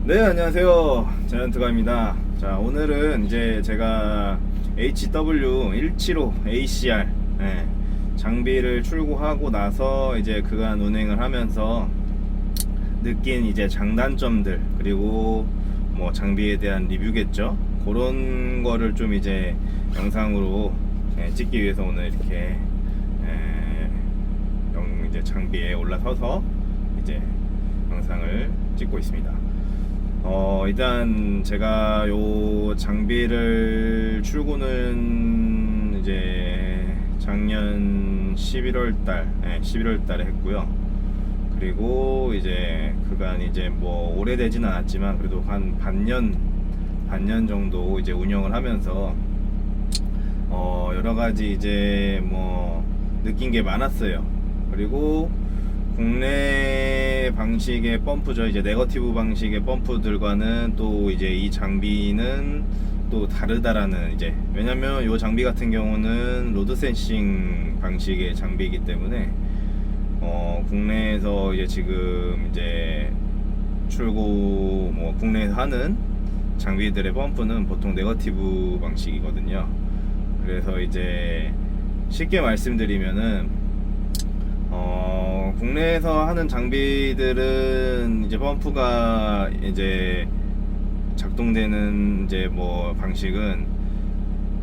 네, 안녕하세요. 자이언트가입니다. 자, 오늘은 이제 제가 HW175 ACR 장비를 출고하고 나서 이제 그간 운행을 하면서 느낀 이제 장단점들, 그리고 뭐 장비에 대한 리뷰겠죠. 그런 거를 좀 이제 영상으로 찍기 위해서 오늘 이렇게 이제 장비에 올라서서 이제 영상을 찍고 있습니다. 일단 제가 요 장비를 출고는 이제 작년 11월 달에 했고요. 그리고 이제 그간 이제 뭐 오래되진 않았지만 그래도 한 반년 정도 이제 운영을 하면서 여러 가지 이제 뭐 느낀 게 많았어요. 그리고 국내 방식의 펌프죠. 이제 네거티브 방식의 펌프들과는 또 이제 이 장비는 또 다르다라는, 이제 왜냐면 이 장비 같은 경우는 로드 센싱 방식의 장비이기 때문에 국내에서 이제 지금 이제 출고 뭐 국내에서 하는 장비들의 펌프는 보통 네거티브 방식이거든요. 그래서 이제 쉽게 말씀드리면은 국내에서 하는 장비들은 이제 펌프가 이제 작동되는 이제 뭐 방식은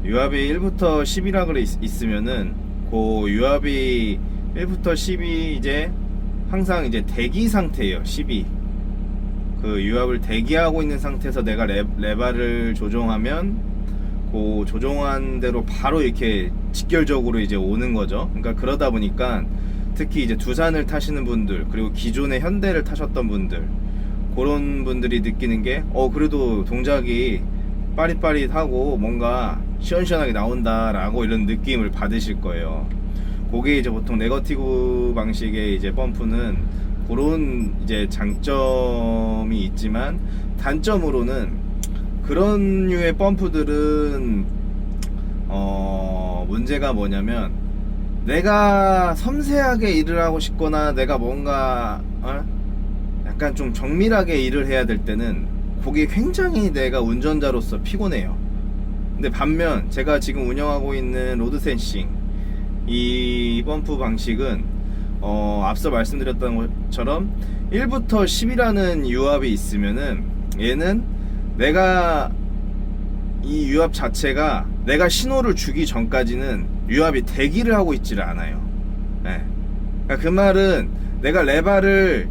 유압이 1부터 10이라 그래 있으면은 그 유압이 1부터 10이 이제 항상 이제 대기 상태예요. 10이 그 유압을 대기하고 있는 상태에서 내가 레바를 조정하면 그 조정한 대로 바로 이렇게 직결적으로 이제 오는 거죠. 그러니까 그러다 보니까 특히 이제 두산을 타시는 분들, 그리고 기존의 현대를 타셨던 분들, 그런 분들이 느끼는 게 그래도 동작이 빠릿빠릿하고 뭔가 시원시원하게 나온다라고 이런 느낌을 받으실 거예요. 그게 이제 보통 네거티브 방식의 이제 펌프는 그런 이제 장점이 있지만, 단점으로는 그런 류의 펌프들은 문제가 뭐냐면, 내가 섬세하게 일을 하고 싶거나 내가 뭔가 약간 좀 정밀하게 일을 해야 될 때는 그게 굉장히 내가 운전자로서 피곤해요. 근데 반면 제가 지금 운영하고 있는 로드 센싱 이 펌프 방식은 앞서 말씀드렸던 것처럼 1부터 10이라는 유압이 있으면은 얘는 내가 이 유압 자체가 내가 신호를 주기 전까지는 유압이 대기를 하고 있지를 않아요. 그러니까 그 말은 내가 레바를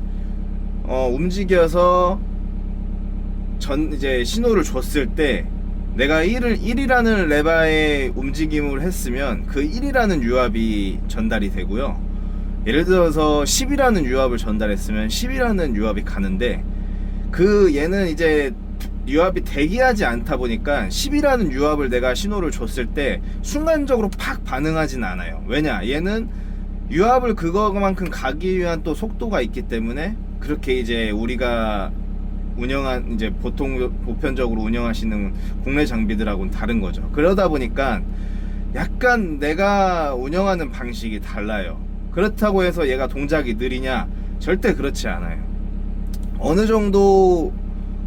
움직여서 이제 신호를 줬을 때 내가 1이라는 레바의 움직임을 했으면 그 1이라는 유압이 전달이 되고요. 예를 들어서 10이라는 유압을 전달했으면 10이라는 유압이 가는데, 그 얘는 이제 유압이 대기하지 않다 보니까 10이라는 유압을 내가 신호를 줬을 때 순간적으로 팍 반응하진 않아요. 왜냐? 얘는 유압을 그거만큼 가기 위한 또 속도가 있기 때문에, 그렇게 이제 우리가 운영한 이제 보편적으로 운영하시는 국내 장비들하고는 다른 거죠. 그러다 보니까 약간 내가 운영하는 방식이 달라요. 그렇다고 해서 얘가 동작이 느리냐? 절대 그렇지 않아요. 어느 정도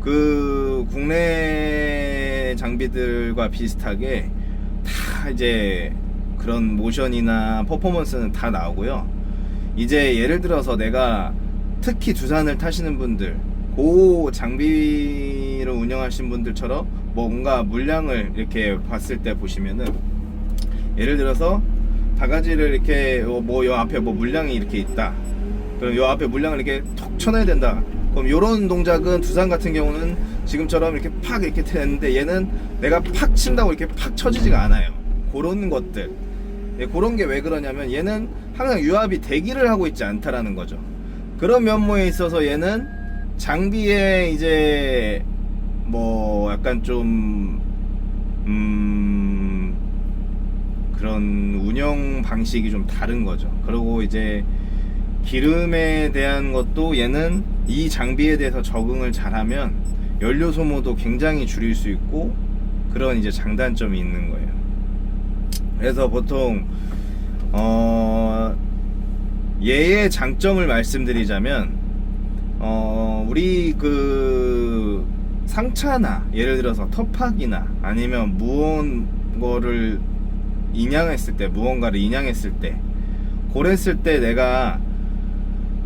그 국내 장비들과 비슷하게 다 이제 그런 모션이나 퍼포먼스는 다 나오고요. 이제 예를 들어서 내가 특히 두산을 타시는 분들, 그 장비를 운영하신 분들처럼 뭔가 물량을 이렇게 봤을 때 보시면은, 예를 들어서 바가지를 이렇게 요 앞에 뭐 물량이 이렇게 있다. 그럼 요 앞에 물량을 이렇게 톡 쳐놔야 된다. 그럼 요런 동작은 두산 같은 경우는 지금처럼 이렇게 팍 이렇게 되는데, 얘는 내가 팍 친다고 이렇게 팍 쳐지지가 않아요. 그런 것들. 그런 게 왜 그러냐면 얘는 항상 유압이 대기를 하고 있지 않다라는 거죠. 그런 면모에 있어서 얘는 장비에 이제 뭐 약간 좀 그런 운영 방식이 좀 다른 거죠. 그리고 이제 기름에 대한 것도 얘는 이 장비에 대해서 적응을 잘하면 연료 소모도 굉장히 줄일 수 있고, 그런 이제 장단점이 있는 거예요. 그래서 보통 얘의 장점을 말씀드리자면, 우리 그 상차나 예를 들어서 터팍이나 아니면 무언가를 인양했을 때 그랬을 때 내가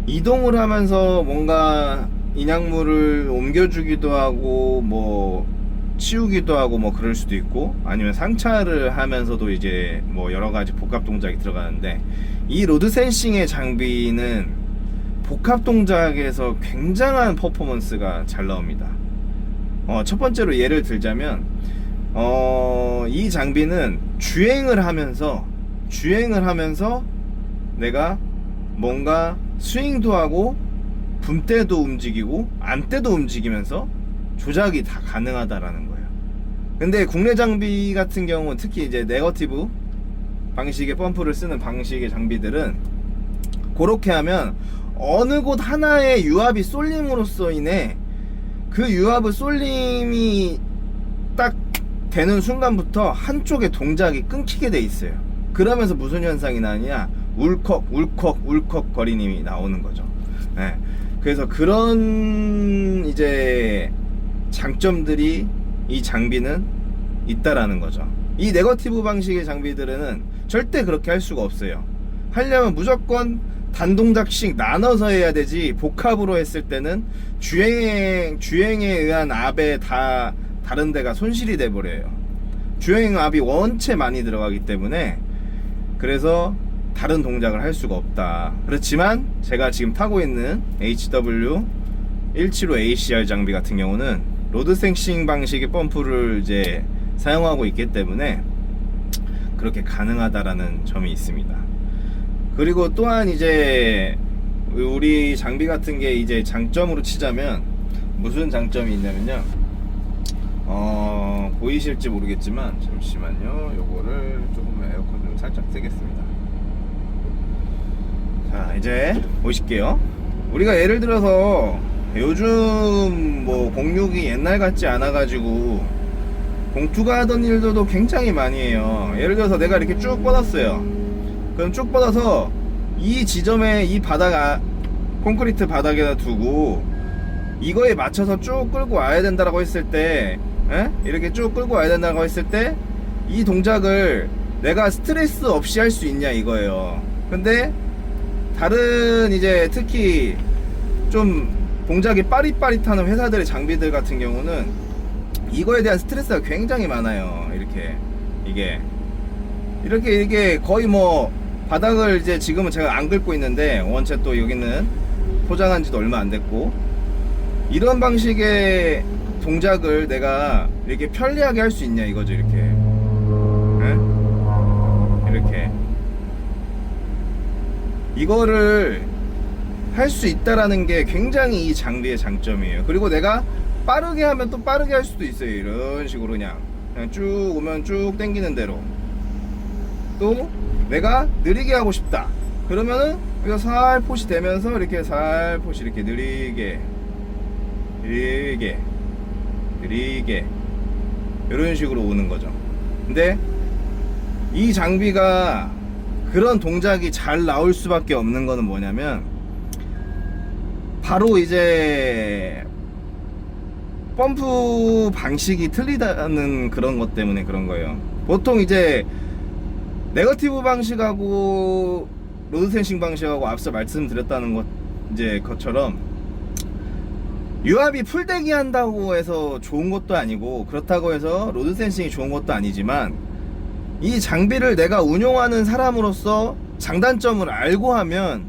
이동을 하면서 뭔가 인양물을 옮겨주기도 하고 뭐 치우기도 하고 뭐 그럴 수도 있고, 아니면 상차를 하면서도 이제 뭐 여러가지 복합 동작이 들어가는데, 이 로드 센싱의 장비는 복합 동작에서 굉장한 퍼포먼스가 잘 나옵니다. 첫 번째로 예를 들자면 이 장비는 주행을 하면서 내가 뭔가 스윙도 하고 붐대도 움직이고 안대도 움직이면서 조작이 다 가능하다라는 거예요. 근데 국내 장비 같은 경우, 특히 이제 네거티브 방식의 펌프를 쓰는 방식의 장비들은 그렇게 하면 어느 곳 하나의 유압이 쏠림으로써 인해 그 유압의 쏠림이 딱 되는 순간부터 한쪽의 동작이 끊기게 돼 있어요. 그러면서 무슨 현상이 나느냐, 울컥 거리님이 나오는 거죠. 네. 그래서 그런 이제 장점들이 이 장비는 있다라는 거죠. 이 네거티브 방식의 장비들은 절대 그렇게 할 수가 없어요. 하려면 무조건 단동작씩 나눠서 해야 되지, 복합으로 했을 때는 주행에 의한 압에 다른 데가 손실이 돼 버려요. 주행 압이 원체 많이 들어가기 때문에, 그래서 다른 동작을 할 수가 없다. 그렇지만 제가 지금 타고 있는 HW175ACR 장비 같은 경우는 로드 센싱 방식의 펌프를 이제 사용하고 있기 때문에 그렇게 가능하다라는 점이 있습니다. 그리고 또한 이제 우리 장비 같은 게 이제 장점으로 치자면 무슨 장점이 있냐면요, 보이실지 모르겠지만 잠시만요, 요거를 조금 에어컨 좀 살짝 쓰겠습니다. 자, 이제 보실게요. 우리가 예를 들어서 요즘 뭐 공육이 옛날 같지 않아 가지고 공투가 하던 일들도 굉장히 많이 해요. 예를 들어서 내가 이렇게 쭉 뻗었어요. 그럼 쭉 뻗어서 이 지점에 이 콘크리트 바닥에다 두고 이거에 맞춰서 쭉 끌고 와야 된다라고 했을 때, 이렇게 쭉 끌고 와야 된다고 했을 때 이 동작을 내가 스트레스 없이 할 수 있냐 이거예요. 근데 다른 이제 특히 좀 동작이 빠릿빠릿한 회사들의 장비들 같은 경우는 이거에 대한 스트레스가 굉장히 많아요. 이게 거의 뭐 바닥을 이제 지금은 제가 안 긁고 있는데, 원체 또 여기는 포장한 지도 얼마 안 됐고, 이런 방식의 동작을 내가 이렇게 편리하게 할 수 있냐 이거죠. 이렇게 이거를 할 수 있다라는 게 굉장히 이 장비의 장점이에요. 그리고 내가 빠르게 하면 또 빠르게 할 수도 있어요. 이런 식으로 그냥 쭉 오면 쭉 당기는 대로. 또 내가 느리게 하고 싶다 그러면은 여기서 살포시 되면서 이렇게 살포시 이렇게 느리게 이런 식으로 오는 거죠. 근데 이 장비가 그런 동작이 잘 나올 수밖에 없는 거는 뭐냐면, 바로 이제 펌프 방식이 틀리다는 그런 것 때문에 그런 거예요. 보통 이제 네거티브 방식하고 로드 센싱 방식하고 앞서 말씀드렸다는 것 이제 것처럼 유압이 풀대기 한다고 해서 좋은 것도 아니고, 그렇다고 해서 로드 센싱이 좋은 것도 아니지만, 이 장비를 내가 운용하는 사람으로서 장단점을 알고 하면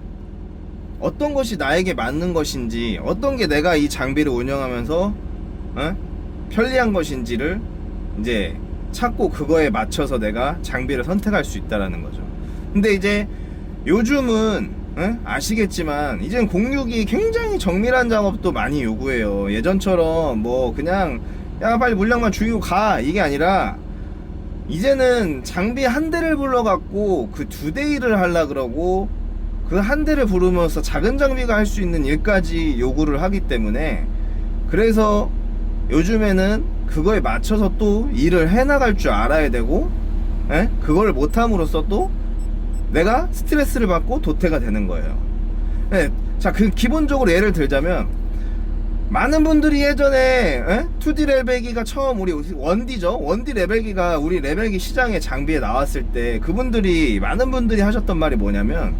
어떤 것이 나에게 맞는 것인지, 어떤 게 내가 이 장비를 운영하면서 편리한 것인지를 이제 찾고 그거에 맞춰서 내가 장비를 선택할 수 있다라는 거죠. 근데 이제 요즘은 아시겠지만 이젠 공육이 굉장히 정밀한 작업도 많이 요구해요. 예전처럼 뭐 그냥 야 빨리 물량만 죽이고 가 이게 아니라, 이제는 장비 한 대를 불러갖고 그 2대 일을 하려 그러고, 그 한 대를 부르면서 작은 장비가 할 수 있는 일까지 요구를 하기 때문에, 그래서 요즘에는 그거에 맞춰서 또 일을 해나갈 줄 알아야 되고, 그걸 못함으로써 또 내가 스트레스를 받고 도태가 되는 거예요. 자, 그 기본적으로 예를 들자면 많은 분들이 예전에 2D 레벨기가 처음 우리 1D죠 1D 레벨기가 우리 레벨기 시장에 장비에 나왔을 때 그분들이 많은 분들이 하셨던 말이 뭐냐면,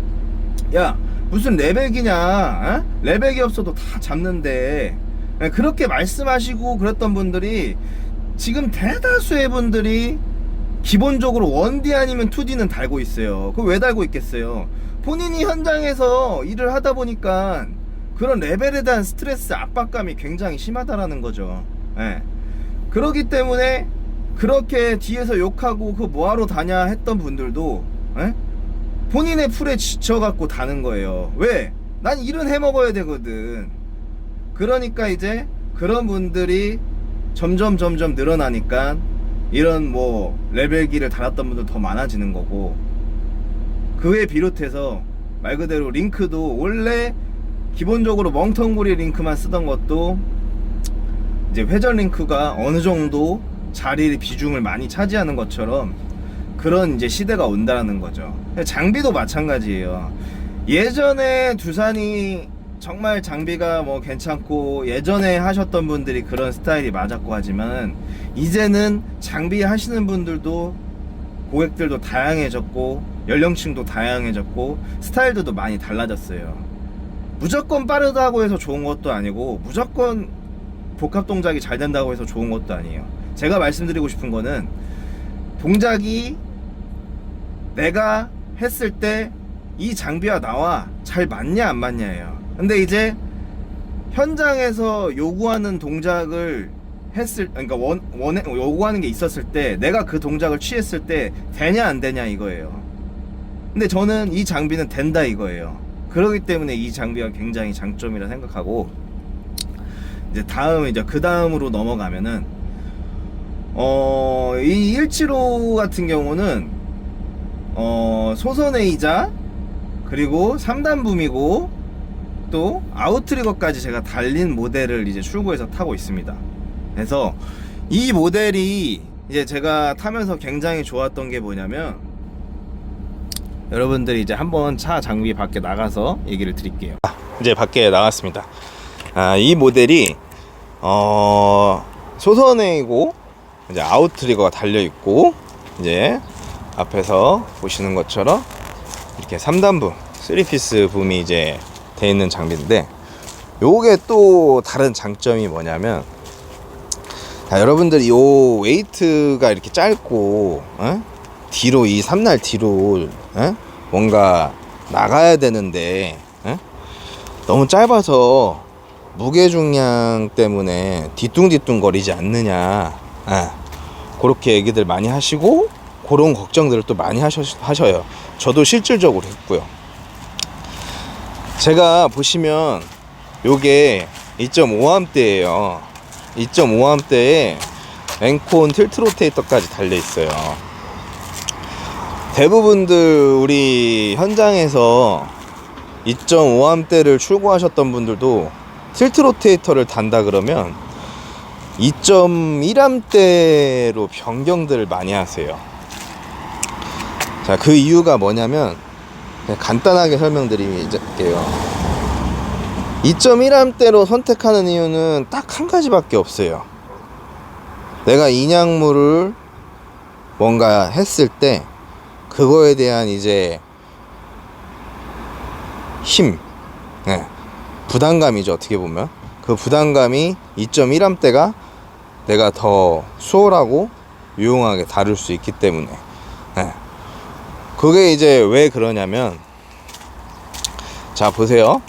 야 무슨 레벨기냐, 레벨기 없어도 다 잡는데, 그렇게 말씀하시고 그랬던 분들이 지금 대다수의 분들이 기본적으로 1D 아니면 2D는 달고 있어요. 그거 왜 달고 있겠어요? 본인이 현장에서 일을 하다 보니까 그런 레벨에 대한 스트레스, 압박감이 굉장히 심하다라는 거죠. 예. 그렇기 때문에 그렇게 뒤에서 욕하고 그 뭐하러 다냐 했던 분들도 본인의 풀에 지쳐갖고 다는 거예요. 왜? 난 일은 해먹어야 되거든. 그러니까 이제 그런 분들이 점점 늘어나니까 이런 뭐 레벨기를 달았던 분들 더 많아지는 거고, 그에 비롯해서 말 그대로 링크도 원래 기본적으로 멍텅구리 링크만 쓰던 것도 이제 회전 링크가 어느 정도 자리의 비중을 많이 차지하는 것처럼 그런 이제 시대가 온다는 거죠. 장비도 마찬가지예요. 예전에 두산이 정말 장비가 뭐 괜찮고 예전에 하셨던 분들이 그런 스타일이 맞았고 하지만, 이제는 장비 하시는 분들도 고객들도 다양해졌고 연령층도 다양해졌고 스타일들도 많이 달라졌어요. 무조건 빠르다고 해서 좋은 것도 아니고 무조건 복합 동작이 잘 된다고 해서 좋은 것도 아니에요. 제가 말씀드리고 싶은 거는 동작이 내가 했을 때 이 장비와 나와 잘 맞냐 안 맞냐예요. 근데 이제 현장에서 요구하는 동작을 그러니까 요구하는 게 있었을 때 내가 그 동작을 취했을 때 되냐 안 되냐 이거예요. 근데 저는 이 장비는 된다 이거예요. 그렇기 때문에 이 장비가 굉장히 장점이라 생각하고, 이제 그 다음으로 넘어가면은 이 175 같은 경우는 소선에이자 그리고 3단 붐이고 또 아웃트리거까지 제가 달린 모델을 이제 출고해서 타고 있습니다. 그래서 이 모델이 이제 제가 타면서 굉장히 좋았던 게 뭐냐면, 여러분들이 이제 한번 차 장비 밖에 나가서 얘기를 드릴게요. 이제 밖에 나갔습니다. 이 모델이 소선에이고 이제 아웃트리거가 달려 있고, 이제 앞에서 보시는 것처럼 이렇게 3단붐 3피스 붐이 이제 돼 있는 장비인데, 요게 또 다른 장점이 뭐냐면, 여러분들 요 웨이트가 이렇게 짧고 뒤로 이 3날 뒤로 뭔가 나가야 되는데 너무 짧아서 무게중량 때문에 뒤뚱뒤뚱 거리지 않느냐, 그렇게 얘기들 많이 하시고 그런 걱정들을 또 많이 하셔요. 저도 실질적으로 했고요. 제가 보시면 요게 2.5A대예요 2.5A대에 엔콘 틸트 로테이터까지 달려 있어요. 대부분들 우리 현장에서 2.5A대를 출고하셨던 분들도 틸트 로테이터를 단다 그러면 2.1A대로 변경들을 많이 하세요. 자, 그 이유가 뭐냐면 그냥 간단하게 설명드릴게요. 2.1A대로 선택하는 이유는 딱 한 가지밖에 없어요. 내가 인양물을 뭔가 했을 때 그거에 대한 이제 힘, 부담감이죠. 어떻게 보면 그 부담감이 2.1A대가 내가 더 수월하고 유용하게 다룰 수 있기 때문에, 그게 이제 왜 그러냐면, 자 보세요.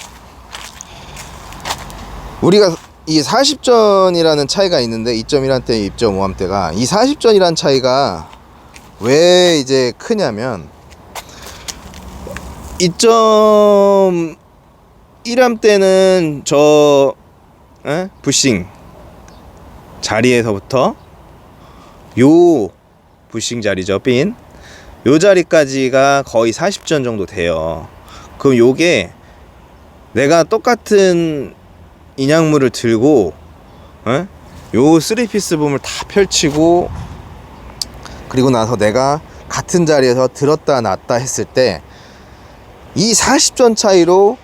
우리가 이 40전이라는 차이가 있는데 2.1A대 2.5A대가 이 40전이라는 차이가 왜 이제 크냐면, 2.1A대는 저 부싱 자리에서부터 요 부싱 자리죠, 핀 요 자리까지가 거의 40전 정도 돼요. 그럼 요게 내가 똑같은 인양물을 들고 요 3피스 붐을 다 펼치고 그리고 나서 내가 같은 자리에서 들었다 놨다 했을 때 이 40전 차이로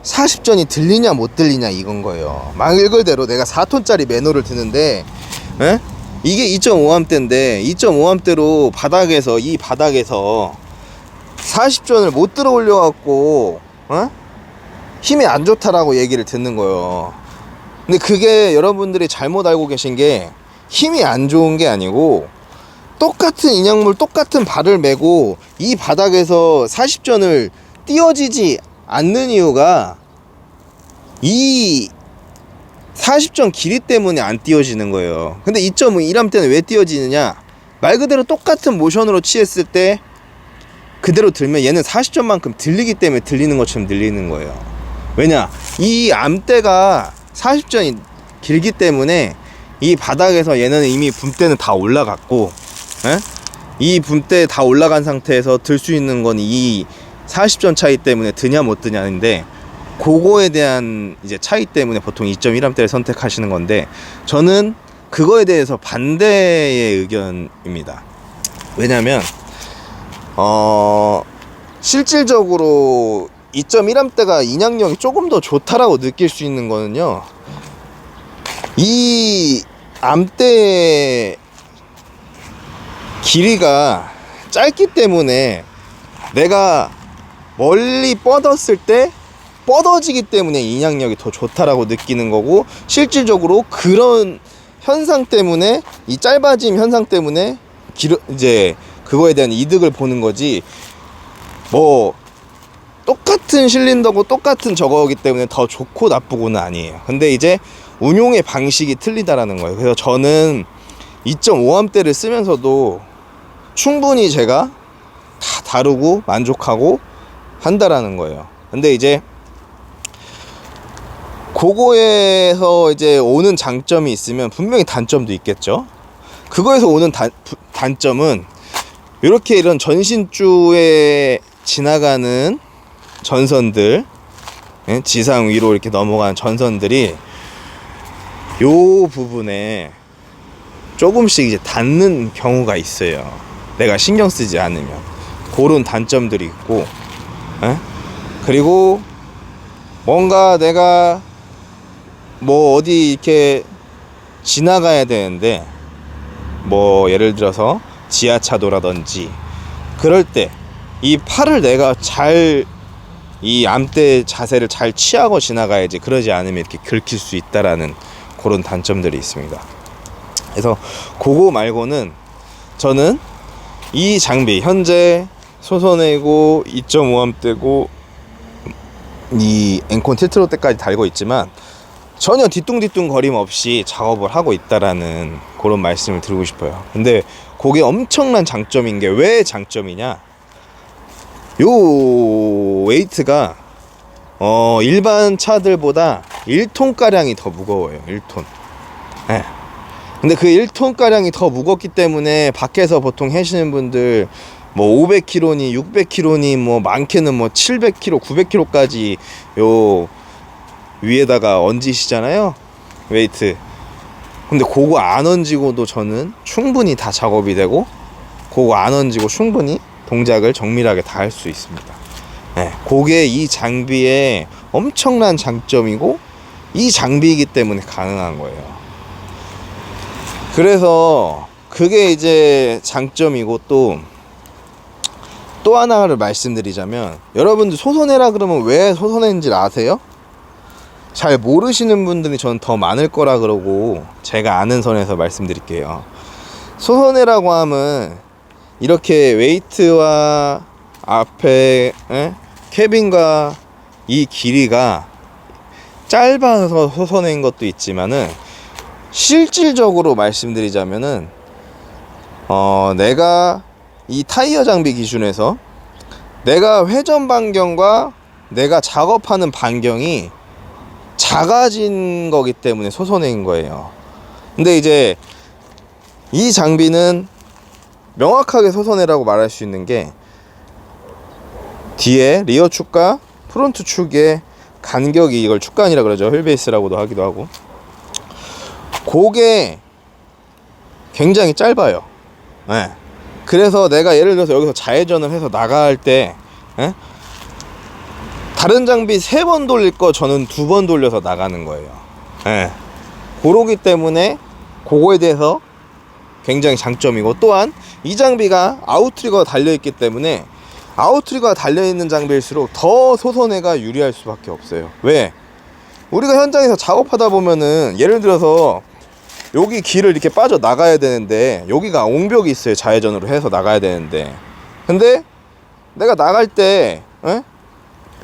40전이 들리냐 못 들리냐 이건 거예요. 말 그대로 내가 4톤짜리 매너를 드는데 에? 이게 2.5암대인데 2.5암대로 바닥에서 이 바닥에서 40전을 못 들어 올려 갖고 힘이 안 좋다라고 얘기를 듣는 거예요. 근데 그게 여러분들이 잘못 알고 계신 게 힘이 안 좋은 게 아니고 똑같은 인양물 똑같은 발을 메고 이 바닥에서 40전을 띄어지지 않는 이유가 이 40전 길이 때문에 안 띄어지는 거예요. 근데 2.1암 때는 왜 띄어지느냐, 말 그대로 똑같은 모션으로 취했을 때 그대로 들면 얘는 40전만큼 들리기 때문에 들리는 것처럼 들리는 거예요. 왜냐, 이 암대가 40전이 길기 때문에 이 바닥에서 얘는 이미 붐대는 다 올라갔고 이 붐대 다 올라간 상태에서 들 수 있는 건 이 40전 차이 때문에 드냐 못 드냐인데, 그거에 대한 이제 차이 때문에 보통 2.1암대를 선택하시는 건데, 저는 그거에 대해서 반대의 의견입니다. 왜냐면 실질적으로 2.1암대가 인양력이 조금 더 좋다라고 느낄 수 있는 거는요, 이 암대의 길이가 짧기 때문에 내가 멀리 뻗었을 때 뻗어지기 때문에 인양력이 더 좋다라고 느끼는 거고, 실질적으로 그런 현상 때문에, 이 짧아짐 현상 때문에 이제 그거에 대한 이득을 보는 거지, 뭐 똑같은 실린더고 똑같은 저거기 때문에 더 좋고 나쁘고는 아니에요. 근데 이제 운용의 방식이 틀리다라는 거예요. 그래서 저는 2.5암대를 쓰면서도 충분히 제가 다 다루고 만족하고 한다라는 거예요. 근데 이제 그거에서 이제 오는 장점이 있으면 분명히 단점도 있겠죠. 그거에서 오는 단점은 이렇게 이런 전신주에 지나가는 전선들, 지상 위로 이렇게 넘어가는 전선들이 요 부분에 조금씩 이제 닿는 경우가 있어요. 내가 신경 쓰지 않으면. 그런 단점들이 있고, 그리고 뭔가 내가 뭐 어디 이렇게 지나가야 되는데, 뭐 예를 들어서 지하차도라든지 그럴 때 이 팔을 내가 잘, 이 암대 자세를 잘 취하고 지나가야지, 그러지 않으면 이렇게 긁힐 수 있다라는 그런 단점들이 있습니다. 그래서 그거 말고는 저는 이 장비 현재 소선이고 2.5암대고 이 엔콘 틸트롯대까지 달고 있지만 전혀 뒤뚱뒤뚱 거림 없이 작업을 하고 있다라는 그런 말씀을 드리고 싶어요. 근데 그게 엄청난 장점인 게, 왜 장점이냐, 요 웨이트가 일반 차들보다 1톤가량이 더 무거워요. 1톤. 네. 근데 그 1톤가량이 더 무겁기 때문에 밖에서 보통 하시는 분들 뭐 500kg니 600kg니 뭐 많게는 뭐 700kg, 900kg까지 요 위에다가 얹으시잖아요, 웨이트. 근데 그거 안 얹이고도 저는 충분히 다 작업이 되고, 그거 안 얹이고 충분히 동작을 정밀하게 다 할 수 있습니다. 네, 그게 이 장비의 엄청난 장점이고, 이 장비이기 때문에 가능한 거예요. 그래서 그게 이제 장점이고, 또 하나를 말씀드리자면, 여러분들 소선해라 그러면 왜 소선해인지 아세요? 잘 모르시는 분들이 저는 더 많을 거라 그러고, 제가 아는 선에서 말씀드릴게요. 소선해라고 하면 이렇게 웨이트와 앞에 캐빈과 이 길이가 짧아서 소선해인 것도 있지만은, 실질적으로 말씀드리자면은 내가 이 타이어 장비 기준에서 내가 회전 반경과 내가 작업하는 반경이 작아진 거기 때문에 소선해인 거예요. 근데 이제 이 장비는 명확하게 소선해라고 말할 수 있는 게, 뒤에 리어 축과 프론트 축의 간격이, 이걸 축간이라 그러죠. 휠베이스라고도 하기도 하고, 그게 굉장히 짧아요. 네. 그래서 내가 예를 들어서 여기서 좌회전을 해서 나갈 때 다른 장비 3번 돌릴 거 저는 2번 돌려서 나가는 거예요. 예. 그러기 때문에 그거에 대해서 굉장히 장점이고, 또한 이 장비가 아웃트리거가 달려있기 때문에 아웃트리거가 달려있는 장비일수록 더 소선회가 유리할 수밖에 없어요. 왜? 우리가 현장에서 작업하다 보면은 예를 들어서 여기 길을 이렇게 빠져 나가야 되는데 여기가 옹벽이 있어요. 좌회전으로 해서 나가야 되는데, 근데 내가 나갈 때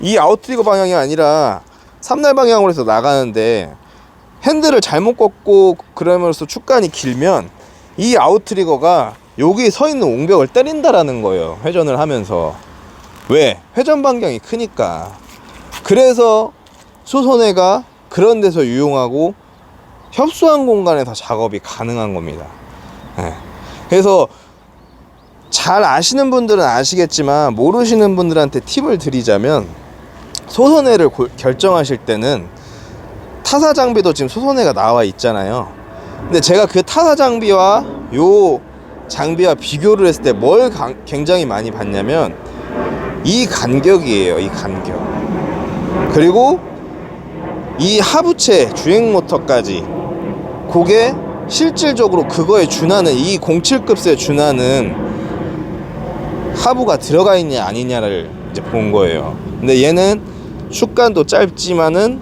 이 아웃트리거 방향이 아니라 삼날 방향으로 해서 나가는데 핸들을 잘못 꺾고 그러면서 축간이 길면 이 아웃트리거가 여기 서 있는 옹벽을 때린다라는 거예요. 회전을 하면서. 왜? 회전 반경이 크니까. 그래서 수선회가 그런 데서 유용하고 협소한 공간에서 작업이 가능한 겁니다. 그래서 잘 아시는 분들은 아시겠지만 모르시는 분들한테 팁을 드리자면, 소선회를 결정하실 때는 타사 장비도 지금 소선회가 나와 있잖아요. 근데 제가 그 타사 장비와 요 장비와 비교를 했을 때 뭘 굉장히 많이 봤냐면 이 간격이에요. 이 간격. 그리고 이 하부체 주행 모터까지, 그게 실질적으로 그거에 준하는, 이 07급스에 준하는 하부가 들어가 있냐 아니냐를 이제 본 거예요. 근데 얘는 축간도 짧지만은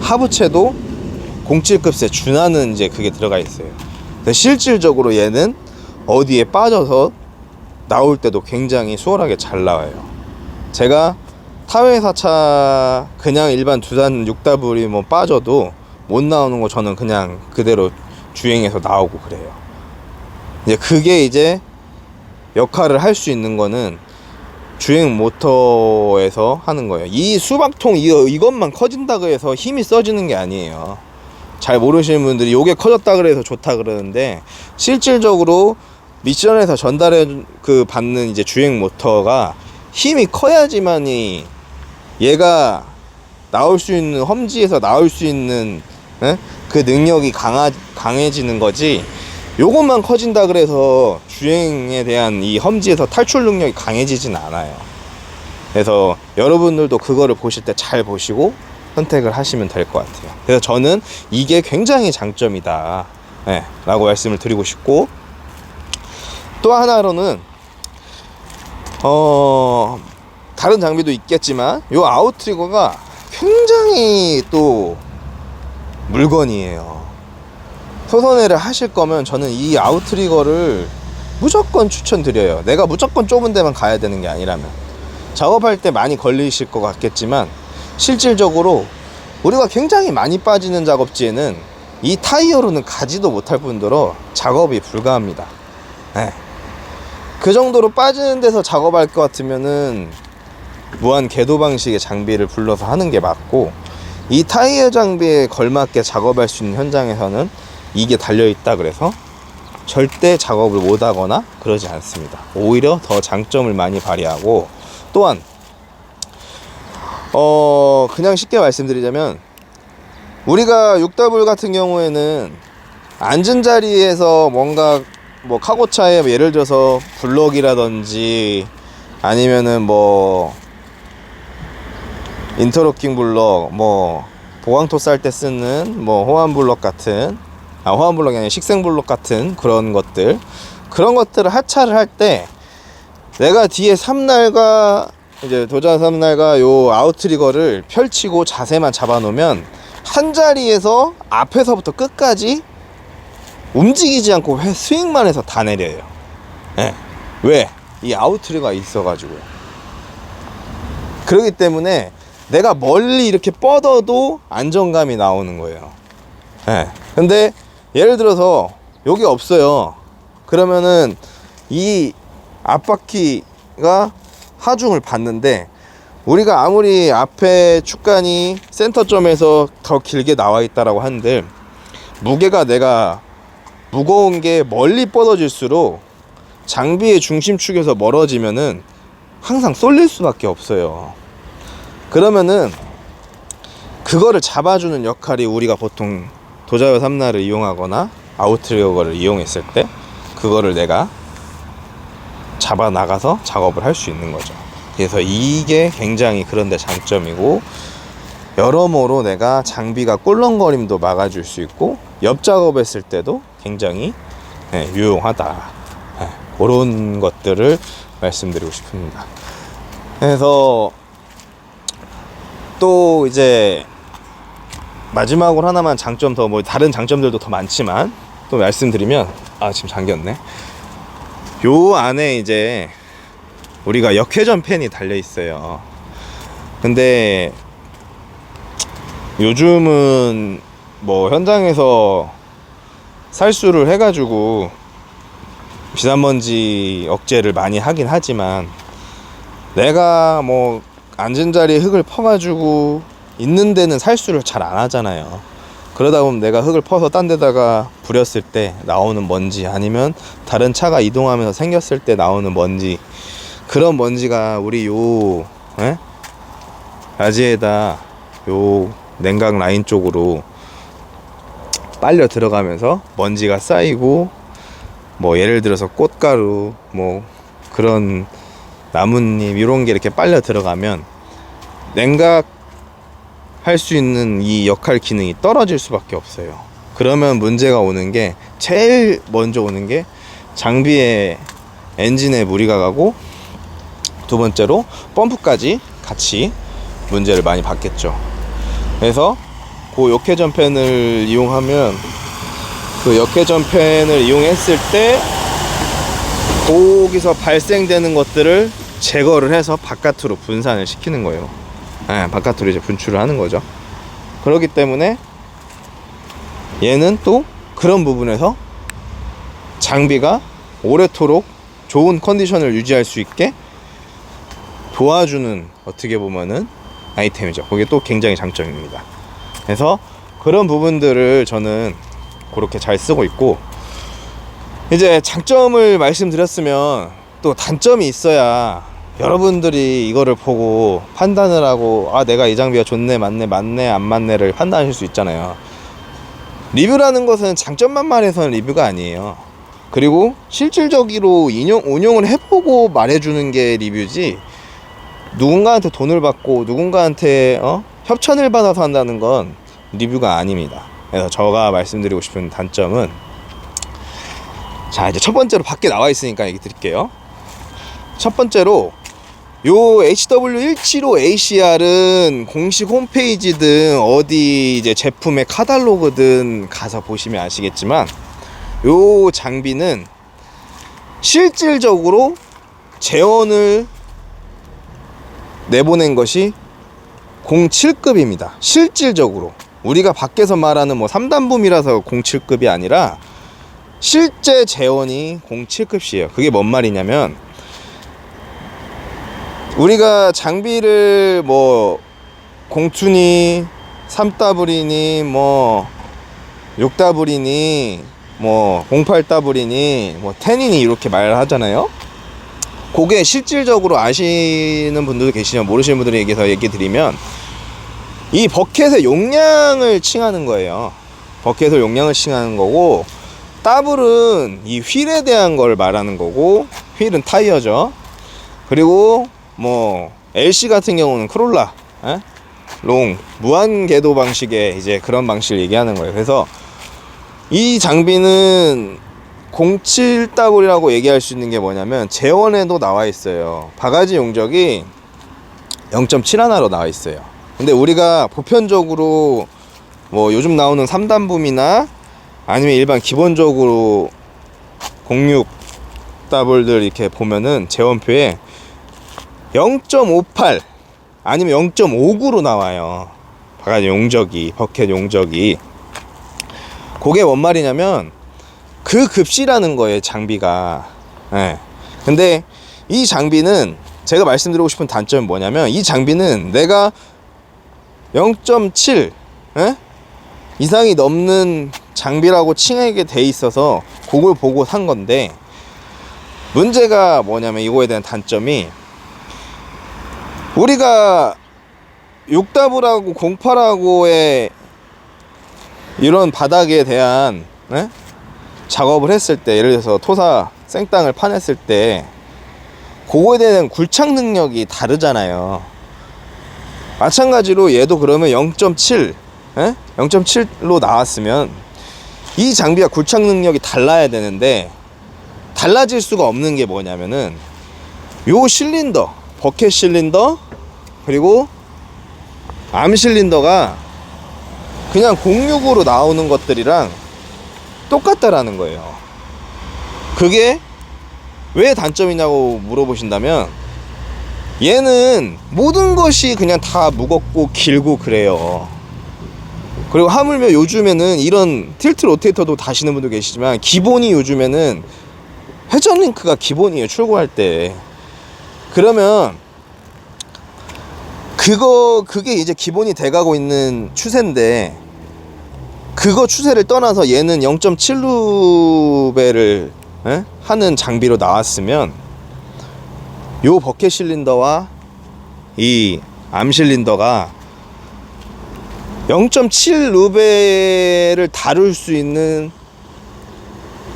하부체도 07급스에 준하는 이제 그게 들어가 있어요. 근데 실질적으로 얘는 어디에 빠져서 나올 때도 굉장히 수월하게 잘 나와요. 제가 타회사차 그냥 일반 두단 6W이 뭐 빠져도 못 나오는 거 저는 그냥 그대로 주행해서 나오고 그래요. 이제 그게 이제 역할을 할 수 있는 거는 주행 모터에서 하는 거예요. 이 수박통 이것만 커진다고 해서 힘이 써지는 게 아니에요. 잘 모르시는 분들이 요게 커졌다 그래서 좋다 그러는데, 실질적으로 미션에서 전달해 받는 이제 주행 모터가 힘이 커야지만이 얘가 나올 수 있는, 험지에서 나올 수 있는 그 능력이 강해지는 거지, 요것만 커진다 그래서 주행에 대한 이 험지에서 탈출 능력이 강해지진 않아요. 그래서 여러분들도 그거를 보실 때 잘 보시고 선택을 하시면 될 것 같아요. 그래서 저는 이게 굉장히 장점이다 라고 말씀을 드리고 싶고, 또 하나로는 다른 장비도 있겠지만 요 아웃트리거가 굉장히 또 물건이에요. 소선회를 하실 거면 저는 이 아웃트리거를 무조건 추천드려요. 내가 무조건 좁은 데만 가야 되는 게 아니라면. 작업할 때 많이 걸리실 것 같겠지만 실질적으로 우리가 굉장히 많이 빠지는 작업지에는 이 타이어로는 가지도 못할 뿐더러 작업이 불가합니다. 그 정도로 빠지는 데서 작업할 것 같으면은 무한 궤도 방식의 장비를 불러서 하는 게 맞고, 이 타이어 장비에 걸맞게 작업할 수 있는 현장에서는 이게 달려있다 그래서 절대 작업을 못하거나 그러지 않습니다. 오히려 더 장점을 많이 발휘하고, 또한 그냥 쉽게 말씀드리자면 우리가 6W 같은 경우에는 앉은 자리에서 뭔가 뭐 카고차에 예를 들어서 블럭이라든지 아니면은 뭐 인터로킹 블럭, 뭐 보강토 쌀 때 쓰는 뭐 호환 블럭 같은, 호환 블럭이 아니라 식생 블럭 같은 그런 것들을 하차를 할 때 내가 뒤에 삼날과 이제 도자 삼날과 요 아웃트리거를 펼치고 자세만 잡아 놓으면 한 자리에서 앞에서부터 끝까지 움직이지 않고 스윙만 해서 다 내려요. 왜? 이 아웃트리거가 있어가지고요. 그렇기 때문에 내가 멀리 이렇게 뻗어도 안정감이 나오는 거예요. 근데 예를 들어서 여기 없어요. 그러면은 이 앞바퀴가 하중을 받는데, 우리가 아무리 앞에 축간이 센터점에서 더 길게 나와 있다라고 하는데 무게가 내가 무거운 게 멀리 뻗어질수록 장비의 중심축에서 멀어지면은 항상 쏠릴 수밖에 없어요. 그러면은 그거를 잡아주는 역할이 우리가 보통 도자유 3날을 이용하거나 아웃트리거를 이용했을 때 그거를 내가 잡아 나가서 작업을 할 수 있는 거죠. 그래서 이게 굉장히 그런데 장점이고, 여러모로 내가 장비가 꿀렁거림도 막아줄 수 있고 옆 작업했을 때도 굉장히 유용하다. 그런 것들을 말씀드리고 싶습니다. 그래서 또 이제 마지막으로 하나만 장점 더, 뭐 다른 장점들도 더 많지만 또 말씀드리면, 지금 잠겼네. 요 안에 이제 우리가 역회전 팬이 달려 있어요. 근데 요즘은 뭐 현장에서 살수를 해가지고 미세먼지 억제를 많이 하긴 하지만, 내가 뭐 앉은 자리에 흙을 퍼가지고 있는 데는 살수를 잘 안 하잖아요. 그러다 보면 내가 흙을 퍼서 딴 데다가 부렸을 때 나오는 먼지, 아니면 다른 차가 이동하면서 생겼을 때 나오는 먼지, 그런 먼지가 우리 야지에다 요 냉각 라인 쪽으로 빨려 들어가면서 먼지가 쌓이고, 뭐 예를 들어서 꽃가루, 뭐 그런 나뭇잎 이런 게 이렇게 빨려 들어가면 냉각 할 수 있는 이 역할 기능이 떨어질 수밖에 없어요. 그러면 문제가 오는 게, 제일 먼저 오는 게 장비에 엔진에 무리가 가고, 두 번째로 펌프까지 같이 문제를 많이 받겠죠. 그래서 그 역회전 팬을 이용하면, 그 역회전 팬을 이용했을 때 거기서 발생되는 것들을 제거를 해서 바깥으로 분산을 시키는 거예요. 바깥으로 이제 분출을 하는 거죠. 그렇기 때문에 얘는 또 그런 부분에서 장비가 오래도록 좋은 컨디션을 유지할 수 있게 도와주는, 어떻게 보면은 아이템이죠. 그게 또 굉장히 장점입니다. 그래서 그런 부분들을 저는 그렇게 잘 쓰고 있고, 이제 장점을 말씀드렸으면 또 단점이 있어야 여러분들이 이거를 보고 판단을 하고, 내가 이 장비가 좋네, 맞네 안 맞네를 판단하실 수 있잖아요. 리뷰라는 것은 장점만 말해서는 리뷰가 아니에요. 그리고 실질적으로 운용을 해보고 말해주는 게 리뷰지, 누군가한테 돈을 받고 누군가한테 협찬을 받아서 한다는 건 리뷰가 아닙니다. 그래서 제가 말씀드리고 싶은 단점은, 자, 이제 첫 번째로 밖에 나와 있으니까 얘기 드릴게요. 첫 번째로 요 HW175ACR은 공식 홈페이지든 어디 이제 제품의 카탈로그든 가서 보시면 아시겠지만, 요 장비는 실질적으로 제원을 내보낸 것이 07급입니다. 실질적으로 우리가 밖에서 말하는 뭐 3단붐이라서 07급이 아니라 실제 제원이 07급이에요. 그게 뭔 말이냐면, 우리가 장비를 뭐 02니 3W니 뭐 6W니 뭐 08W니 뭐 10이니 이렇게 말을 하잖아요. 그게 실질적으로 아시는 분들도 계시지만 모르시는 분들에 대해서 얘기 드리면, 이 버켓의 용량을 칭하는 거예요. 버켓의 용량을 칭하는 거고, 더블은 이 휠에 대한 걸 말하는 거고, 휠은 타이어죠. 그리고 뭐 LC 같은 경우는 크롤라, 롱, 무한 궤도 방식의 이제 그런 방식을 얘기하는 거예요. 그래서 이 장비는 07W라고 얘기할 수 있는 게 뭐냐면, 제원에도 나와 있어요. 바가지 용적이 0.71로 나와 있어요. 근데 우리가 보편적으로 뭐 요즘 나오는 3단붐이나 아니면 일반 기본적으로 06W들 이렇게 보면은 제원표에 0.58 아니면 0.59로 나와요. 바가지 용적이, 버켓 용적이. 그게 뭔 말이냐면 그 급시라는 거예요, 장비가. 근데 이 장비는, 제가 말씀드리고 싶은 단점은 뭐냐면, 이 장비는 내가 0.7 이상이 넘는 장비라고 칭하게 돼 있어서 그걸 보고 산 건데, 문제가 뭐냐면, 이거에 대한 단점이, 우리가 6W하고 08하고의 이런 바닥에 대한 작업을 했을 때, 예를 들어서 토사 생땅을 파냈을 때 그거에 대한 굴착 능력이 다르잖아요. 마찬가지로 얘도 그러면 0.7 0.7로 나왔으면 이 장비가 굴착 능력이 달라야 되는데 달라질 수가 없는 게 뭐냐면은 요 실린더, 버켓 실린더 그리고 암 실린더가 그냥 06으로 나오는 것들이랑 똑같다라는 거예요. 그게 왜 단점이냐고 물어보신다면 얘는 모든 것이 그냥 다 무겁고 길고 그래요. 그리고 하물며 요즘에는 이런 틸트 로테이터도 다시는 분도 계시지만 기본이 요즘에는 회전 링크가 기본이에요. 출고할 때. 그러면 그게 이제 기본이 돼가고 있는 추세인데 그거 추세를 떠나서 얘는 0.7루베를 하는 장비로 나왔으면 요 버켓 실린더와 이 암 실린더가 0.7루베를 다룰 수 있는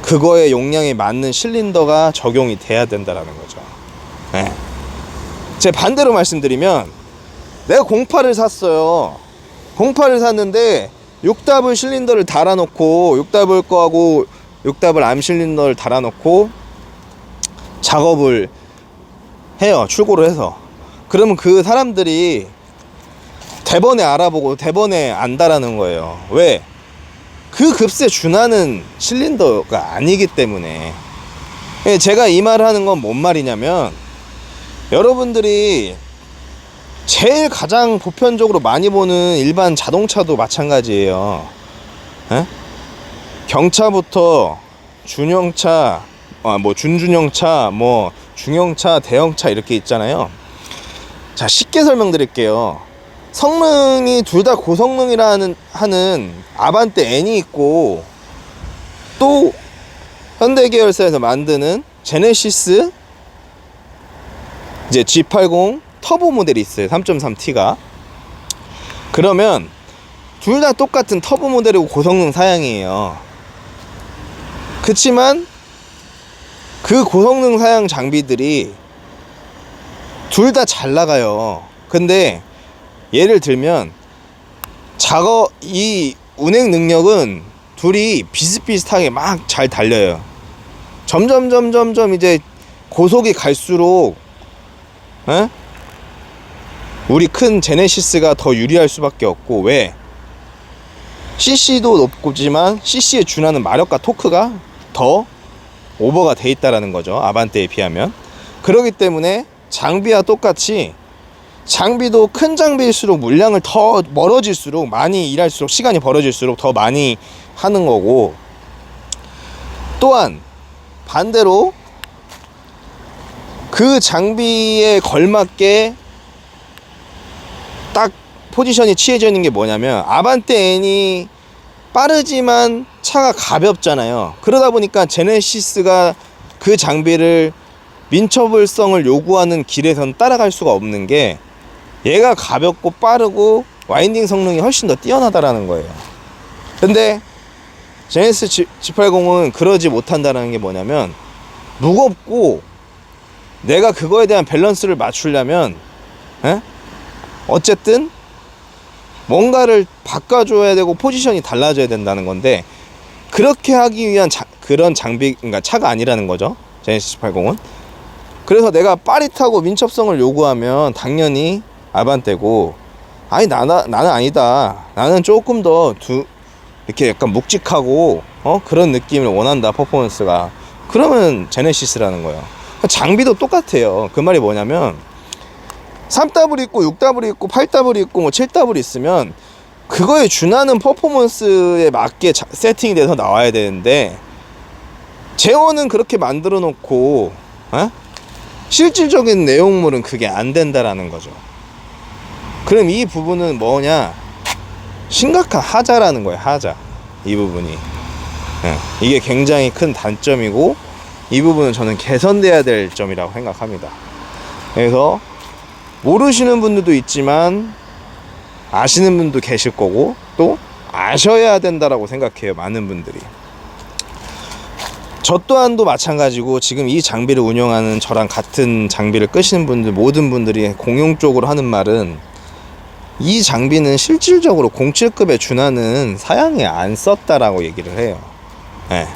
그거의 용량에 맞는 실린더가 적용이 돼야 된다라는 거죠. 네. 제 반대로 말씀드리면 내가 08을 샀어요. 08을 샀는데 6W 실린더를 달아놓고 6W 거하고 6W 암 실린더를 달아놓고 작업을 해요. 출고를 해서. 그러면 그 사람들이 대번에 알아보고 대번에 안다라는 거예요. 왜? 그 급수에 준하는 실린더가 아니기 때문에. 제가 이 말을 하는 건 뭔 말이냐면 여러분들이 제일 가장 보편적으로 많이 보는 일반 자동차도 마찬가지예요. 에? 경차부터 준형차, 뭐 준중형차, 뭐 중형차, 대형차 이렇게 있잖아요. 자, 쉽게 설명드릴게요. 성능이 둘 다 고성능이라 하는 아반떼 N이 있고 또 현대 계열사에서 만드는 제네시스 이제 G80 터보 모델이 있어요. 3.3T가. 그러면 둘 다 똑같은 터보 모델이고 고성능 사양이에요. 그치만 그 고성능 사양 장비들이 둘 다 잘 나가요. 근데 예를 들면 이 운행 능력은 둘이 비슷비슷하게 막 잘 달려요. 점점 이제 고속이 갈수록 우리 큰 제네시스가 더 유리할 수밖에 없고. 왜? CC도 높지만 CC에 준하는 마력과 토크가 더 오버가 돼 있다라는 거죠. 아반떼에 비하면. 그렇기 때문에 장비와 똑같이 장비도 큰 장비일수록 물량을 더 멀어질수록 많이 일할수록 시간이 벌어질수록 더 많이 하는 거고, 또한 반대로 그 장비에 걸맞게 딱 포지션이 취해져 있는 게 뭐냐면 아반떼 N이 빠르지만 차가 가볍잖아요. 그러다 보니까 제네시스가 그 장비를 민첩을성을 요구하는 길에선 따라갈 수가 없는 게 얘가 가볍고 빠르고 와인딩 성능이 훨씬 더 뛰어나다라는 거예요. 근데 제네시스 G80은 그러지 못한다는 게 뭐냐면 무겁고 내가 그거에 대한 밸런스를 맞추려면 어쨌든 뭔가를 바꿔줘야 되고 포지션이 달라져야 된다는 건데 그렇게 하기 위한 그런 장비, 그러니까 차가 아니라는 거죠. 제네시스 G80은. 그래서 내가 빠릿하고 민첩성을 요구하면 당연히 아반떼고, 아니 나는 아니다. 나는 조금 더 이렇게 약간 묵직하고 그런 느낌을 원한다, 퍼포먼스가. 그러면 제네시스라는 거예요. 장비도 똑같아요. 그 말이 뭐냐면 3W 있고 6W 있고 8W 있고 뭐 7W 있으면 그거에 준하는 퍼포먼스에 맞게 세팅이 돼서 나와야 되는데 제어는 그렇게 만들어 놓고 실질적인 내용물은 그게 안 된다라는 거죠. 그럼 이 부분은 뭐냐? 심각한 하자라는 거예요. 하자. 이 부분이. 이게 굉장히 큰 단점이고 이 부분은 저는 개선돼야 될 점이라고 생각합니다. 그래서 모르시는 분들도 있지만 아시는 분도 계실 거고 또 아셔야 된다라고 생각해요. 많은 분들이. 저 또한도 마찬가지고 지금 이 장비를 운영하는 저랑 같은 장비를 끄시는 분들, 모든 분들이 공용적으로 하는 말은 이 장비는 실질적으로 07급에 준하는 사양에 안 썼다라고 얘기를 해요. 네.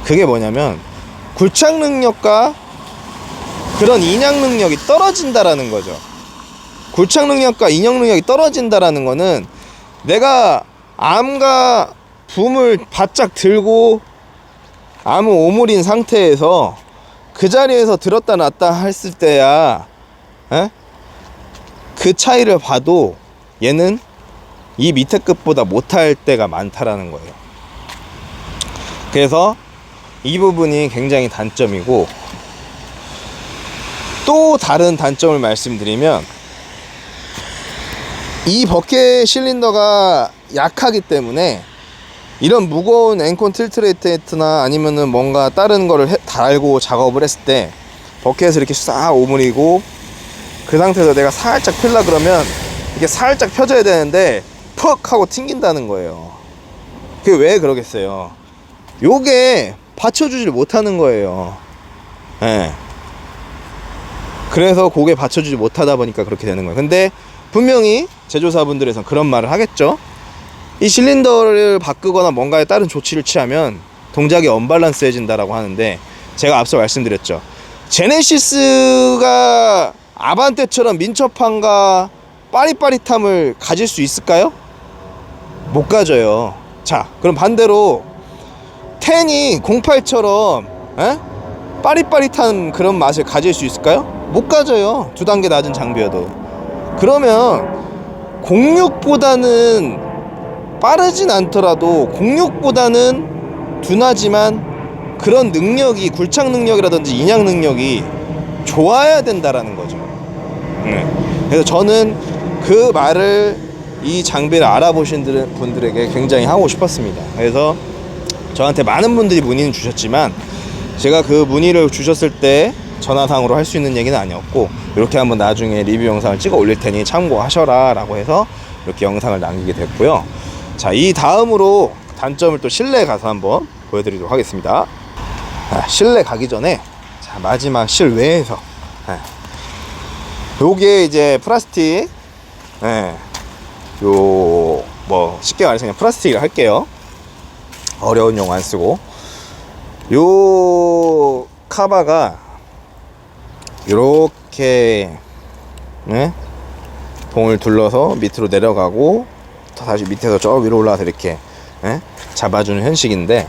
그게 뭐냐면 굴착 능력과 그런 인양 능력이 떨어진다라는 거죠. 굴착 능력과 인양 능력이 떨어진다라는 거는 내가 암과 붐을 바짝 들고 암을 오므린 상태에서 그 자리에서 들었다 놨다 했을 때야 그 차이를 봐도 얘는 이 밑에 급보다 못할 때가 많다라는 거예요. 그래서 이 부분이 굉장히 단점이고, 또 다른 단점을 말씀드리면 이 버켓 실린더가 약하기 때문에 이런 무거운 엔콘 틸트레이트나 아니면은 뭔가 다른 거를 달고 작업을 했을 때 버켓을 이렇게 싹 오므리고 그 상태에서 내가 살짝 펴려 그러면 이게 살짝 펴져야 되는데 퍽 하고 튕긴다는 거예요. 그게 왜 그러겠어요? 요게 받쳐주질 못하는 거예요. 예. 그래서 그게 받쳐주지 못하다 보니까 그렇게 되는 거예요. 근데 분명히 제조사분들에서는 그런 말을 하겠죠. 이 실린더를 바꾸거나 뭔가에 다른 조치를 취하면 동작이 언밸런스해진다라고 하는데, 제가 앞서 말씀드렸죠. 제네시스가 아반떼처럼 민첩함과 빠릿빠릿함을 가질 수 있을까요? 못 가져요. 자, 그럼 반대로 10이 08처럼 빠릿빠릿한 그런 맛을 가질 수 있을까요? 못 가져요. 2단계 낮은 장비여도. 그러면 06보다는 빠르진 않더라도 06보다는 둔하지만 그런 능력이, 굴착 능력이라든지 인양 능력이 좋아야 된다라는 거죠. 그래서 저는 그 말을 이 장비를 알아보신 분들에게 굉장히 하고 싶었습니다. 그래서 저한테 많은 분들이 문의는 주셨지만 제가 그 문의를 주셨을 때 전화상으로 할 수 있는 얘기는 아니었고, 이렇게 한번 나중에 리뷰 영상을 찍어 올릴 테니 참고하셔라 라고 해서 이렇게 영상을 남기게 됐고요. 자, 이 다음으로 단점을 또 실내에 가서 한번 보여드리도록 하겠습니다. 실내 가기 전에 자, 마지막 실외에서 요게 이제 플라스틱, 요 뭐 쉽게 말해서 그냥 플라스틱을 할게요. 어려운 용어 안 쓰고. 요 카바가 요렇게 봉을 둘러서 밑으로 내려가고 다시 밑에서 저 위로 올라가서 이렇게 잡아주는 형식인데,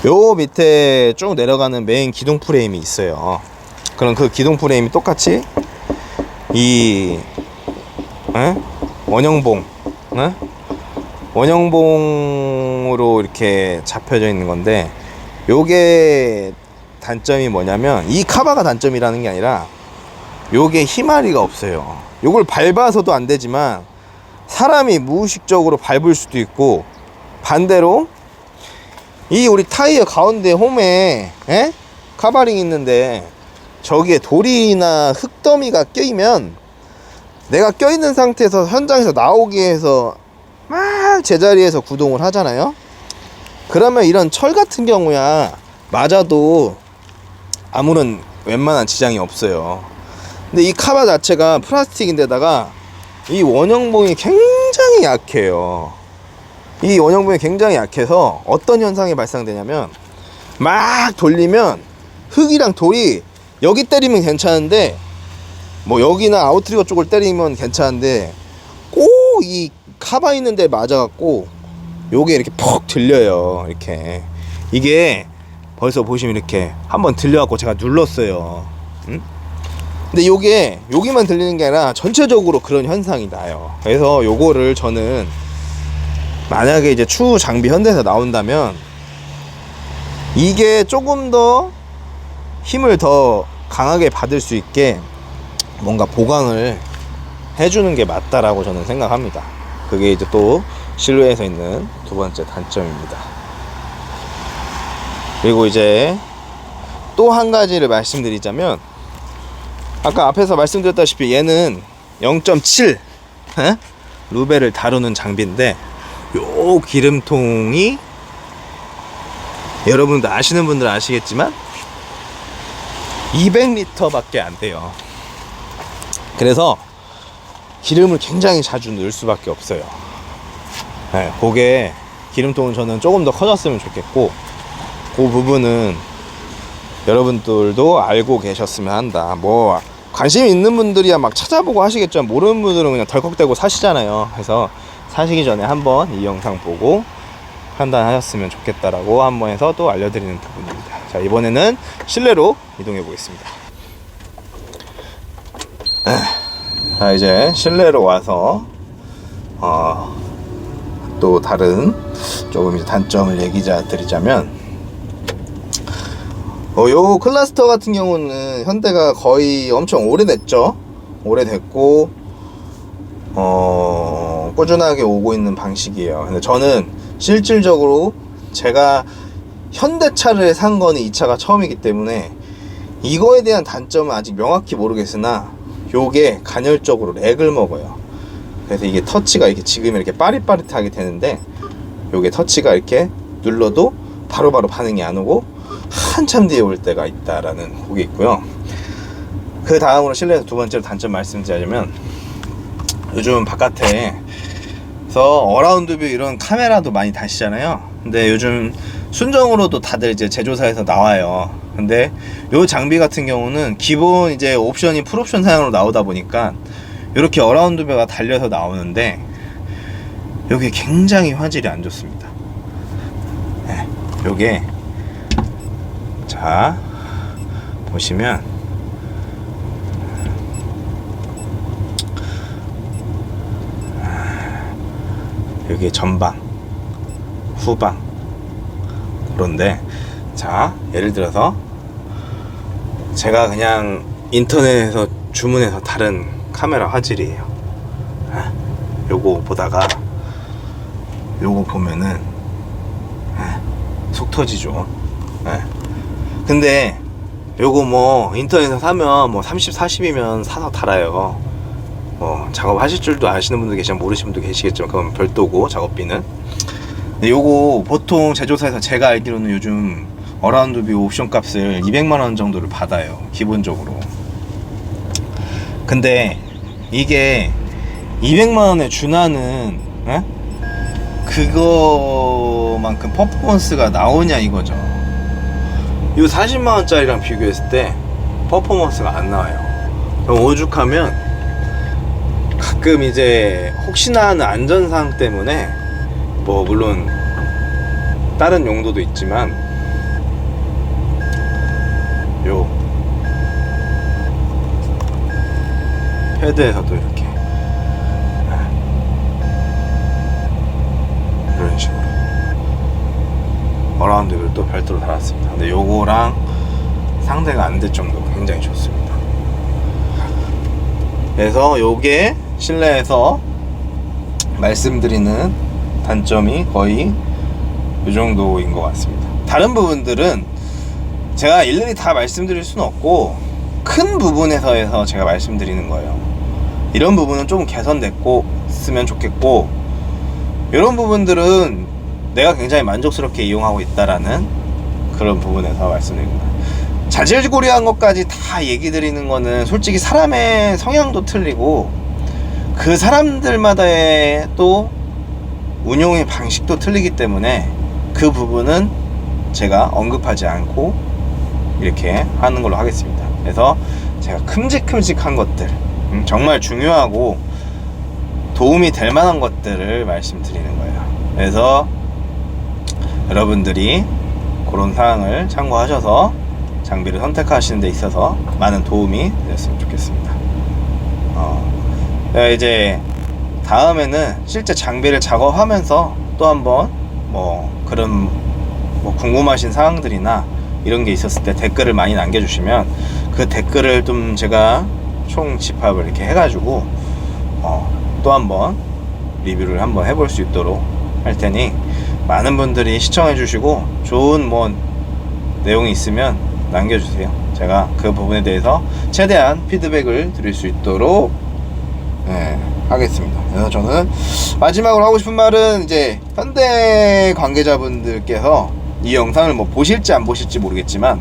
요 밑에 쭉 내려가는 메인 기둥 프레임이 있어요. 그럼 그 기둥 프레임이 똑같이 이 원형봉 원형봉으로 이렇게 잡혀져 있는 건데, 요게 단점이 뭐냐면 이 카바가 단점이라는 게 아니라 요게 힘아리가 없어요. 요걸 밟아서도 안 되지만 사람이 무의식적으로 밟을 수도 있고, 반대로 이 우리 타이어 가운데 홈에 카바링 있는데 저기에 돌이나 흙더미가 껴이면 내가 껴있는 상태에서 현장에서 나오게 해서 막 제자리에서 구동을 하잖아요. 그러면 이런 철 같은 경우야 맞아도 아무런 웬만한 지장이 없어요. 근데 이 카바 자체가 플라스틱인데다가 이 원형봉이 굉장히 약해요. 이 원형봉이 굉장히 약해서 어떤 현상이 발생되냐면, 막 돌리면 흙이랑 돌이 여기 때리면 괜찮은데, 뭐 여기나 아웃트리거 쪽을 때리면 괜찮은데 꼭 이 카바 있는 데 맞아갖고 요게 이렇게 퍽 들려요. 이렇게 이게 벌써 보시면 이렇게 한번 들려갖고 제가 눌렀어요. 근데 요게 여기만 들리는 게 아니라 전체적으로 그런 현상이 나요. 그래서 요거를 저는 만약에 이제 추후 장비 현대에서 나온다면 이게 조금 더 힘을 더 강하게 받을 수 있게 뭔가 보강을 해주는 게 맞다라고 저는 생각합니다. 그게 이제 또 실외에서 있는 두 번째 단점입니다. 그리고 이제 또 한 가지를 말씀드리자면, 아까 앞에서 말씀드렸다시피 얘는 0.7 루베를 다루는 장비인데, 요 기름통이 여러분들 아시는 분들 아시겠지만 200리터 밖에 안 돼요. 그래서 기름을 굉장히 자주 넣을 수밖에 없어요. 네, 그게 기름통은 저는 조금 더 커졌으면 좋겠고, 그 부분은 여러분들도 알고 계셨으면 한다. 뭐 관심 있는 분들이야 막 찾아보고 하시겠죠. 모르는 분들은 그냥 덜컥대고 사시잖아요. 그래서 사시기 전에 한번 이 영상 보고 판단하셨으면 좋겠다라고 한번 해서 또 알려드리는 부분입니다. 자, 이번에는 실내로 이동해 보겠습니다. 자, 이제 실내로 와서 또 다른 조금 이제 단점을 드리자면, 요 클러스터 같은 경우는 현대가 거의 엄청 오래됐죠. 오래됐고 꾸준하게 오고 있는 방식이에요. 근데 저는 실질적으로 제가 현대차를 산 거는 이 차가 처음이기 때문에 이거에 대한 단점은 아직 명확히 모르겠으나, 요게 간헐적으로 렉을 먹어요. 그래서 이게 터치가 이렇게 지금 이렇게 빠릿빠릿하게 되는데, 요게 터치가 이렇게 눌러도 바로바로 반응이 안 오고 한참 뒤에 올 때가 있다라는 그게 있고요. 그 다음으로 실내에서 두 번째로 단점 말씀드리자면, 요즘 바깥에서 어라운드 뷰 이런 카메라도 많이 다시잖아요. 근데 요즘 순정으로도 다들 이제 제조사에서 나와요. 근데 요 장비 같은 경우는 기본 이제 옵션이 풀옵션 사양으로 나오다 보니까 이렇게 어라운드 뷰가 달려서 나오는데, 요게 굉장히 화질이 안 좋습니다. 네, 요게 자 보시면 여기 전방, 후방 그런데, 자 예를 들어서 제가 그냥 인터넷에서 주문해서 다른 카메라 화질이에요. 요거 보다가 요거 보면은 속 터지죠. 근데 요거 뭐 인터넷에서 사면 뭐 30, 40이면 사서 달아요. 작업하실 줄도 아시는 분들 계시면 모르시는 분도 계시겠지만 그건 별도고, 작업비는. 근데 요거 보통 제조사에서 제가 알기로는 요즘 어라운드 뷰 옵션 값을 200만원 정도를 받아요, 기본적으로. 근데 이게 200만원에 준하는 그거만큼 퍼포먼스가 나오냐 이거죠. 이 40만원짜리랑 비교했을 때 퍼포먼스가 안 나와요. 오죽하면 가끔 이제 혹시나 하는 안전사항 때문에, 뭐 물론 다른 용도도 있지만, 요 헤드에서도 이렇게 이런 식으로 어라운드를 또 별도로 달았습니다. 근데 요거랑 상대가 안 될 정도로 굉장히 좋습니다. 그래서 요게 실내에서 말씀드리는 단점이 거의 이 정도인 것 같습니다. 다른 부분들은 제가 일일이 다 말씀드릴 수는 없고, 큰 부분에서 해서 제가 말씀드리는 거예요. 이런 부분은 좀 개선됐으면 좋겠고, 이런 부분들은 내가 굉장히 만족스럽게 이용하고 있다라는 그런 부분에서 말씀드립니다. 자질구레한 것까지 다 얘기 드리는 거는 솔직히 사람의 성향도 틀리고 그 사람들마다의 또 운용의 방식도 틀리기 때문에 그 부분은 제가 언급하지 않고 이렇게 하는 걸로 하겠습니다. 그래서 제가 큼직큼직한 것들, 정말 중요하고 도움이 될 만한 것들을 말씀드리는 거예요. 그래서 여러분들이 그런 사항을 참고하셔서 장비를 선택하시는 데 있어서 많은 도움이 되었으면 좋겠습니다. 이제 다음에는 실제 장비를 작업하면서 또 한번 그런 궁금하신 사항들이나 이런 게 있었을 때 댓글을 많이 남겨주시면 그 댓글을 좀 제가 총 집합을 이렇게 해가지고 또 한번 리뷰를 한번 해볼 수 있도록 할 테니 많은 분들이 시청해 주시고 좋은 내용이 있으면 남겨주세요. 제가 그 부분에 대해서 최대한 피드백을 드릴 수 있도록 하겠습니다. 그래서 저는 마지막으로 하고 싶은 말은, 이제 현대 관계자분들께서 이 영상을 뭐 보실지 안 보실지 모르겠지만,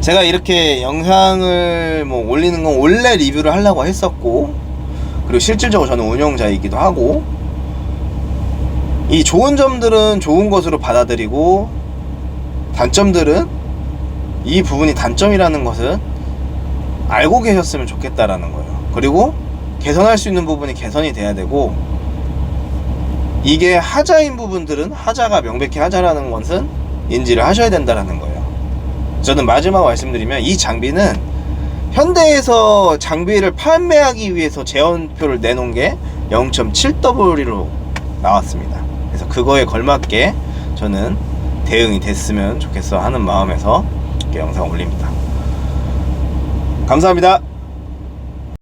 제가 이렇게 영상을 뭐 올리는 건 원래 리뷰를 하려고 했었고, 그리고 실질적으로 저는 운영자이기도 하고, 이 좋은 점들은 좋은 것으로 받아들이고, 단점들은 이 부분이 단점이라는 것을 알고 계셨으면 좋겠다라는 거예요. 그리고 개선할 수 있는 부분이 개선이 돼야 되고, 이게 하자인 부분들은 하자가 명백히 하자라는 것은 인지를 하셔야 된다라는 거예요. 저는 마지막 말씀드리면, 이 장비는 현대에서 장비를 판매하기 위해서 제언표를 내놓은 게 0.7W로 나왔습니다. 그래서 그거에 걸맞게 저는 대응이 됐으면 좋겠어 하는 마음에서 이렇게 영상 올립니다. 감사합니다.